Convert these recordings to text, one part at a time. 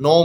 9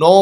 9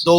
2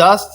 10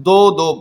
2-2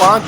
5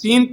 3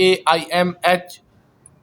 AIMH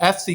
FC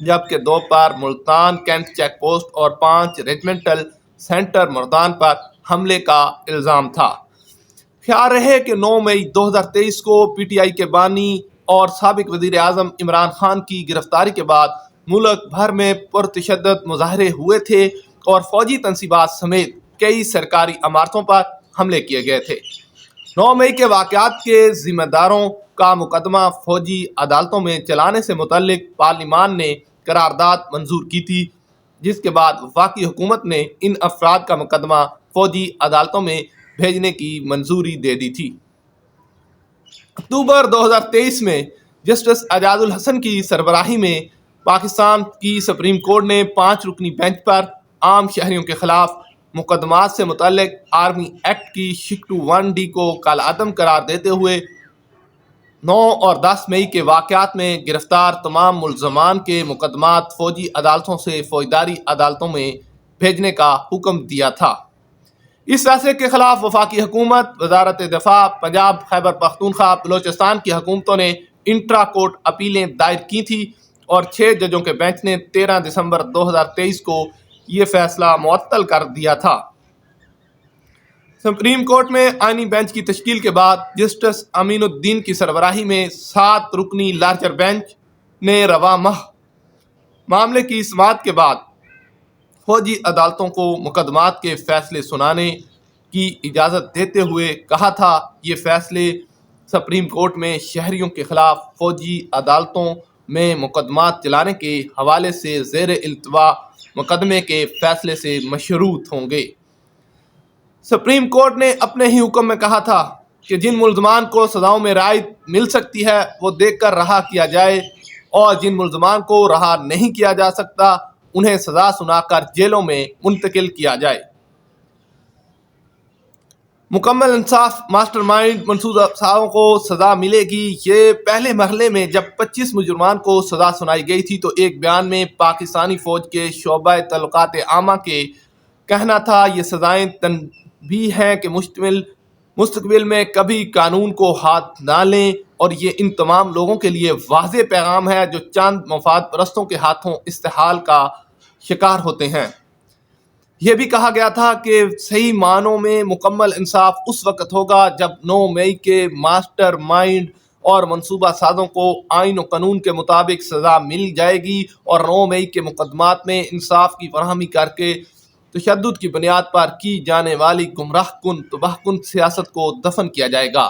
جبکہ 2 پر Multan Kent check post اور 5 ریجمنٹل centre مردان پر حملے کا الزام تھا۔ خیال رہے کہ 9 مئی 2023 کو پی ٹی آئی کے بانی اور سابق وزیر اعظم عمران خان کی گرفتاری کے بعد ملک بھر میں پرتشدد مظاہرے ہوئے تھے اور فوجی تنصیبات سمیت کئی سرکاری عمارتوں پر حملے کیے گئے تھے۔ 9 مئی کے واقعات کے ذمہ داروں کا مقدمہ فوجی عدالتوں میں چلانے سے متعلق پارلیمان نے قرارداد منظور کی تھی، جس کے بعد وفاقی حکومت نے ان افراد کا مقدمہ فوجی عدالتوں میں بھیجنے کی منظوری دے دی تھی۔ اکتوبر 2023 میں جسٹس اعجاز الحسن کی سربراہی میں پاکستان کی سپریم کورٹ نے 5 رکنی بینچ پر عام شہریوں کے خلاف مقدمات سے متعلق آرمی ایکٹ کی شکل 1D کو کالعدم قرار دیتے ہوئے 9 اور 10 مئی کے واقعات میں گرفتار تمام ملزمان کے مقدمات فوجی عدالتوں سے فوجداری عدالتوں میں بھیجنے کا حکم دیا تھا۔ اس فیصلے کے خلاف وفاقی حکومت، وزارت دفاع، پنجاب، خیبر پختونخوا، بلوچستان کی حکومتوں نے انٹرا کورٹ اپیلیں دائر کی تھیں اور 6 ججوں کے بینچ نے 13 دسمبر 2023 کو یہ فیصلہ معطل کر دیا تھا۔ سپریم کورٹ میں آئینی بینچ کی تشکیل کے بعد جسٹس امین الدین کی سربراہی میں 7 رکنی لارجر بینچ نے رواں ماہ معاملے کی سماعت کے بعد فوجی عدالتوں کو مقدمات کے فیصلے سنانے کی اجازت دیتے ہوئے کہا تھا، یہ فیصلے سپریم کورٹ میں شہریوں کے خلاف فوجی عدالتوں میں مقدمات چلانے کے حوالے سے زیر التوا مقدمے کے فیصلے سے مشروط ہوں گے۔ سپریم کورٹ نے اپنے ہی حکم میں کہا تھا کہ جن ملزمان کو سزاؤں میں رعایت مل سکتی ہے وہ دیکھ کر رہا کیا جائے اور جن ملزمان کو رہا نہیں کیا جا سکتا انہیں سزا سنا کر جیلوں میں منتقل کیا جائے۔ مکمل انصاف ماسٹر مائنڈ منصور صاحب کو سزا ملے گی۔ یہ پہلے مرحلے میں جب 25 مجرمان کو سزا سنائی گئی تھی تو ایک بیان میں پاکستانی فوج کے شعبہ تعلقات عامہ کے کہنا تھا، یہ سزائیں تنبیہ ہیں کہ مستقبل میں کبھی قانون کو ہاتھ نہ لیں، اور یہ ان تمام لوگوں کے لیے واضح پیغام ہے جو چند مفاد پرستوں کے ہاتھوں استحال کا شکار ہوتے ہیں۔ یہ بھی کہا گیا تھا کہ صحیح معنوں میں مکمل انصاف اس وقت ہوگا جب 9 مئی کے ماسٹر مائنڈ اور منصوبہ سازوں کو آئین و قانون کے مطابق سزا مل جائے گی اور 9 مئی کے مقدمات میں انصاف کی فراہمی کر کے تشدد کی بنیاد پر کی جانے والی گمراہ کن تباہ کن سیاست کو دفن کیا جائے گا۔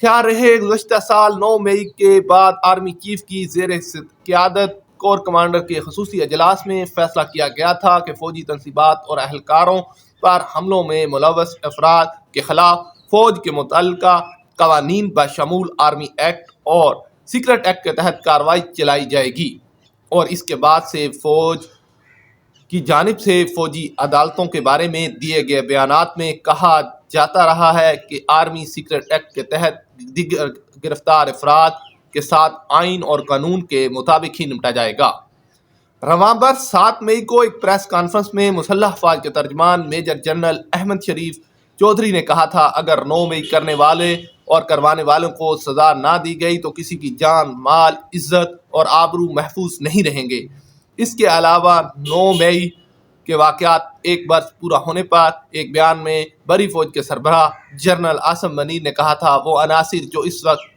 خیال رہے گزشتہ سال 9 مئی کے بعد آرمی چیف کی زیر قیادت کور کمانڈر کے خصوصی اجلاس میں فیصلہ کیا گیا تھا کہ فوجی تنصیبات اور اہلکاروں پر حملوں میں ملوث افراد کے خلاف فوج کے متعلقہ قوانین بشمول آرمی ایکٹ اور سیکرٹ ایکٹ کے تحت کارروائی چلائی جائے گی، اور اس کے بعد سے فوج کی جانب سے فوجی عدالتوں کے بارے میں دیے گئے بیانات میں کہا جاتا رہا ہے کہ آرمی سیکرٹ ایکٹ کے تحت دیگر گرفتار افراد کے ساتھ آئین اور قانون کے مطابق ہی نمٹا جائے گا۔ رواں برس 7 مئی کو ایک پریس کانفرنس میں مسلح افواج کے ترجمان میجر جنرل احمد شریف چودھری نے کہا تھا، اگر 9 مئی کرنے والے اور کروانے والوں کو سزا نہ دی گئی تو کسی کی جان، مال، عزت اور آبرو محفوظ نہیں رہیں گے۔ اس کے علاوہ 9 مئی کے واقعات ایک برس پورا ہونے پر ایک بیان میں بری فوج کے سربراہ جنرل عاصم منیر نے کہا تھا، وہ عناصر جو اس وقت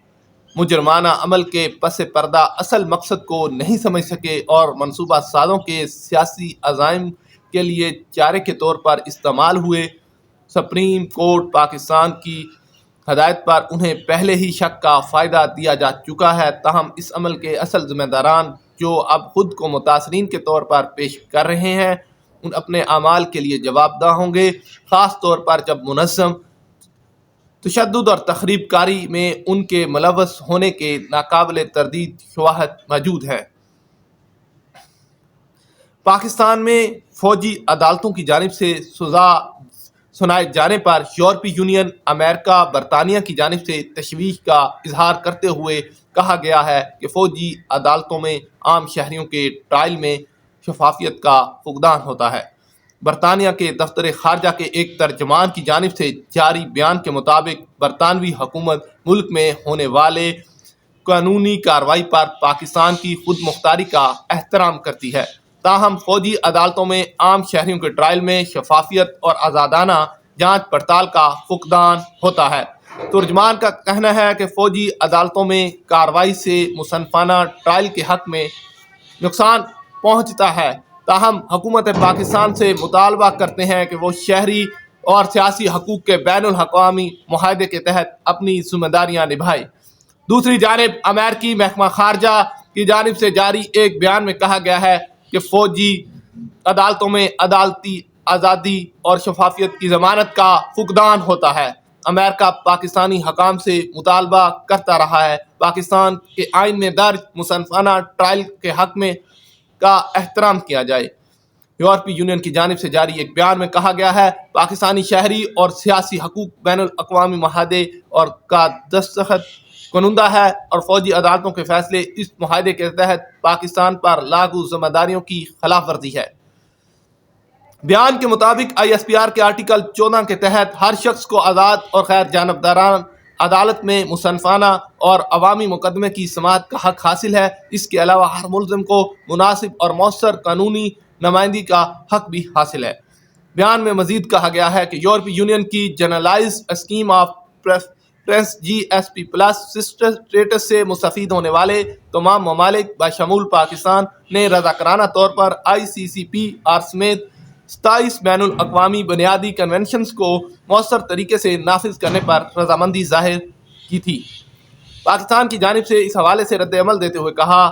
مجرمانہ عمل کے پس پردہ اصل مقصد کو نہیں سمجھ سکے اور منصوبہ سازوں کے سیاسی عزائم کے لیے چارے کے طور پر استعمال ہوئے، سپریم کورٹ پاکستان کی ہدایت پر انہیں پہلے ہی شک کا فائدہ دیا جا چکا ہے، تاہم اس عمل کے اصل ذمہ داران جو اب خود کو متاثرین کے طور پر پیش کر رہے ہیں ان اپنے اعمال کے لیے جواب دہ ہوں گے، خاص طور پر جب منظم تشدد اور تخریب کاری میں ان کے ملوث ہونے کے ناقابل تردید شواہد موجود ہیں۔ پاکستان میں فوجی عدالتوں کی جانب سے سزا سنائے جانے پر یورپی یونین، امریکہ، برطانیہ کی جانب سے تشویش کا اظہار کرتے ہوئے کہا گیا ہے کہ فوجی عدالتوں میں عام شہریوں کے ٹرائل میں شفافیت کا فقدان ہوتا ہے۔ برطانیہ کے دفتر خارجہ کے ایک ترجمان کی جانب سے جاری بیان کے مطابق برطانوی حکومت ملک میں ہونے والے قانونی کارروائی پر پاکستان کی خود مختاری کا احترام کرتی ہے، تاہم فوجی عدالتوں میں عام شہریوں کے ٹرائل میں شفافیت اور آزادانہ جانچ پڑتال کا فقدان ہوتا ہے۔ ترجمان کا کہنا ہے کہ فوجی عدالتوں میں کارروائی سے مصنفانہ ٹرائل کے حق میں نقصان پہنچتا ہے، تاہم حکومت پاکستان سے مطالبہ کرتے ہیں کہ وہ شہری اور سیاسی حقوق کے بین الاقوامی معاہدے کے تحت اپنی ذمہ داریاں نبھائے۔ دوسری جانب امریکی محکمہ خارجہ کی جانب سے جاری ایک بیان میں کہا گیا ہے کہ فوجی عدالتوں میں عدالتی آزادی اور شفافیت کی ضمانت کا فقدان ہوتا ہے۔ امریکہ پاکستانی حکام سے مطالبہ کرتا رہا ہے پاکستان کے آئین میں درج مصنفانہ ٹرائل کے حق میں کا احترام کیا جائے۔ یورپی یونین کی جانب سے جاری ایک بیان میں کہا گیا ہے پاکستانی شہری اور سیاسی حقوق بین الاقوامی معاہدے اور کا دستخط کنندہ ہے اور فوجی عدالتوں کے فیصلے اس معاہدے کے تحت پاکستان پر لاگو ذمہ داریوں کی خلاف ورزی ہے۔ بیان کے مطابق ISPR کے آرٹیکل 14 کے تحت ہر شخص کو آزاد اور غیر جانبدارانہ عدالت میں مصنفانہ اور عوامی مقدمے کی سماعت کا حق حاصل ہے۔ اس کے علاوہ ہر ملزم کو مناسب اور مؤثر قانونی نمائندگی کا حق بھی حاصل ہے۔ بیان میں مزید کہا گیا ہے کہ یورپی یونین کی generalised scheme of preference GSP+ status سے مستفید ہونے والے تمام ممالک بشمول پاکستان نے رضاکارانہ طور پر ICCPR سمیت 27 بین الاقوامی بنیادی کنونشنز کو مؤثر طریقے سے نافذ کرنے پر رضامندی ظاہر کی تھی۔ پاکستان کی جانب سے اس حوالے سے رد عمل دیتے ہوئے کہا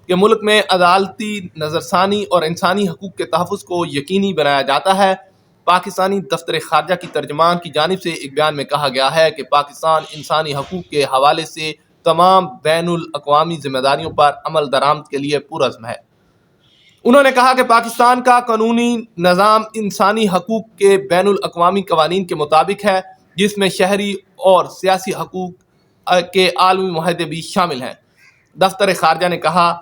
کہ ملک میں عدالتی نظرثانی اور انسانی حقوق کے تحفظ کو یقینی بنایا جاتا ہے۔ پاکستانی دفتر خارجہ کی ترجمان کی جانب سے ایک بیان میں کہا گیا ہے کہ پاکستان انسانی حقوق کے حوالے سے تمام بین الاقوامی ذمہ داریوں پر عمل درآمد کے لیے پرعزم ہے۔ انہوں نے کہا کہ پاکستان کا قانونی نظام انسانی حقوق کے بین الاقوامی قوانین کے مطابق ہے، جس میں شہری اور سیاسی حقوق کے عالمی معاہدے بھی شامل ہیں۔ دفتر خارجہ نے کہا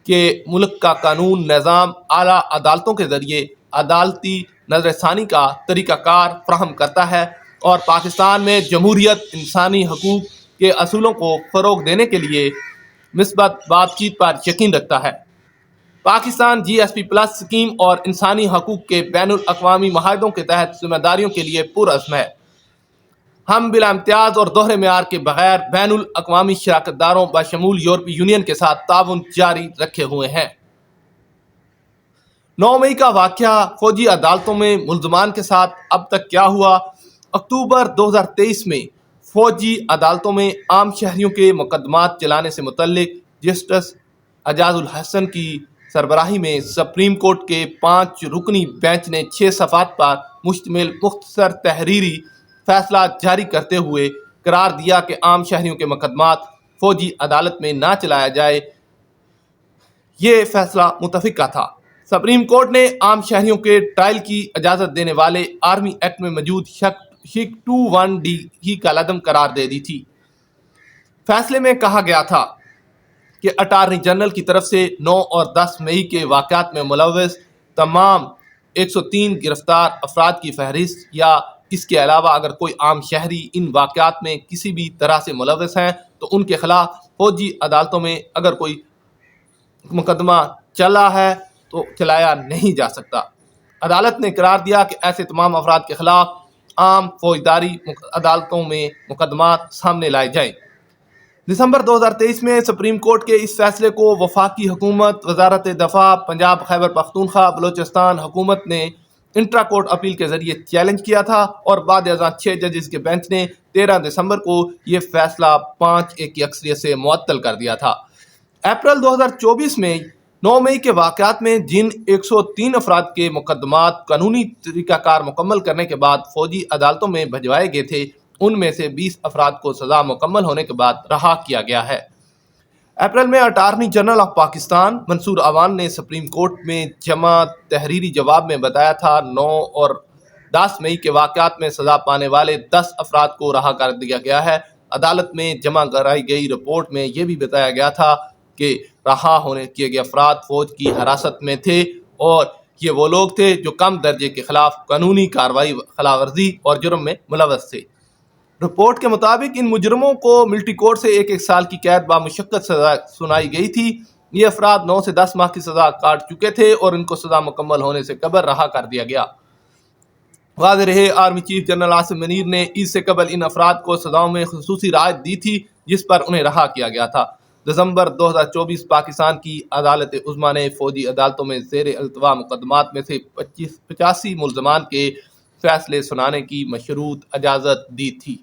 کہ ملک کا قانون نظام اعلیٰ عدالتوں کے ذریعے عدالتی نظر ثانی کا طریقہ کار فراہم کرتا ہے اور پاکستان میں جمہوریت، انسانی حقوق کے اصولوں کو فروغ دینے کے لیے مثبت بات چیت پر یقین رکھتا ہے۔ پاکستان GSP+ اسکیم اور انسانی حقوق کے بین الاقوامی معاہدوں کے تحت ذمہ داریوں کے لیے پرعزم ہے۔ ہم بلا امتیاز اور دوہرے معیار کے بغیر بین الاقوامی شراکت داروں بشمول یورپی یونین کے ساتھ تعاون جاری رکھے ہوئے ہیں۔ 9 مئی کا واقعہ، فوجی عدالتوں میں ملزمان کے ساتھ اب تک کیا ہوا؟ اکتوبر 2023 میں فوجی عدالتوں میں عام شہریوں کے مقدمات چلانے سے متعلق جسٹس اعجاز الحسن کی سربراہی میں سپریم کورٹ کے 5 رکنی بینچ نے 6 صفحات پر مشتمل مختصر تحریری فیصلہ جاری کرتے ہوئے قرار دیا کہ عام شہریوں کے مقدمات فوجی عدالت میں نہ چلایا جائے۔ یہ فیصلہ متفق کا تھا۔ سپریم کورٹ نے عام شہریوں کے ٹرائل کی اجازت دینے والے آرمی ایکٹ میں موجود شیک 21D ہی کالعدم قرار دے دی تھی۔ فیصلے میں کہا گیا تھا کہ اٹارنی جنرل کی طرف سے 9 اور 10 مئی کے واقعات میں ملوث تمام 103 گرفتار افراد کی فہرست یا اس کے علاوہ اگر کوئی عام شہری ان واقعات میں کسی بھی طرح سے ملوث ہیں تو ان کے خلاف فوجی عدالتوں میں اگر کوئی مقدمہ چلا ہے تو چلایا نہیں جا سکتا۔ عدالت نے قرار دیا کہ ایسے تمام افراد کے خلاف عام فوجداری عدالتوں میں مقدمات سامنے لائے جائیں۔ دسمبر 2023 میں سپریم کورٹ کے اس فیصلے کو وفاقی حکومت، وزارت دفاع، پنجاب خیبر پختونخوا، بلوچستان حکومت نے انٹرا کورٹ اپیل کے ذریعے چیلنج کیا تھا اور بعد ازاں 6 ججز کے بینچ نے 13 دسمبر کو یہ فیصلہ 5-1 کی اکثریت سے معطل کر دیا تھا۔ اپریل 2024 میں 9 مئی کے واقعات میں جن 103 افراد کے مقدمات قانونی طریقہ کار مکمل کرنے کے بعد فوجی عدالتوں میں بھجوائے گئے تھے، ان میں سے 20 افراد کو سزا مکمل ہونے کے بعد رہا کیا گیا ہے۔ اپریل میں اٹارنی جنرل آف پاکستان منصور عوان نے سپریم کورٹ میں جمع تحریری جواب میں بتایا تھا 9 اور 10 مئی کے واقعات میں سزا پانے والے 10 افراد کو رہا کر دیا گیا ہے۔ عدالت میں جمع کرائی گئی رپورٹ میں یہ بھی بتایا گیا تھا کہ رہا ہونے کیے گئے افراد فوج کی حراست میں تھے اور یہ وہ لوگ تھے جو کم درجے کے خلاف قانونی کارروائی، خلاف ورزی اور جرم میں ملوث تھے۔ رپورٹ کے مطابق ان مجرموں کو ملٹری کورٹ سے 1 سال کی قید بامشقت سزا سنائی گئی تھی۔ یہ افراد 9 سے 10 ماہ کی سزا کاٹ چکے تھے اور ان کو سزا مکمل ہونے سے قبل رہا کر دیا گیا۔ واضح رہے، army chief general Asim Munir نے عید سے قبل ان افراد کو سزاؤں میں خصوصی رعایت دی تھی جس پر انہیں رہا کیا گیا تھا۔ دسمبر 2024 پاکستان کی عدالت عظمیٰ نے فوجی عدالتوں میں زیر التوا مقدمات میں سے 85 ملزمان کے فیصلے سنانے کی مشروط اجازت دی تھی۔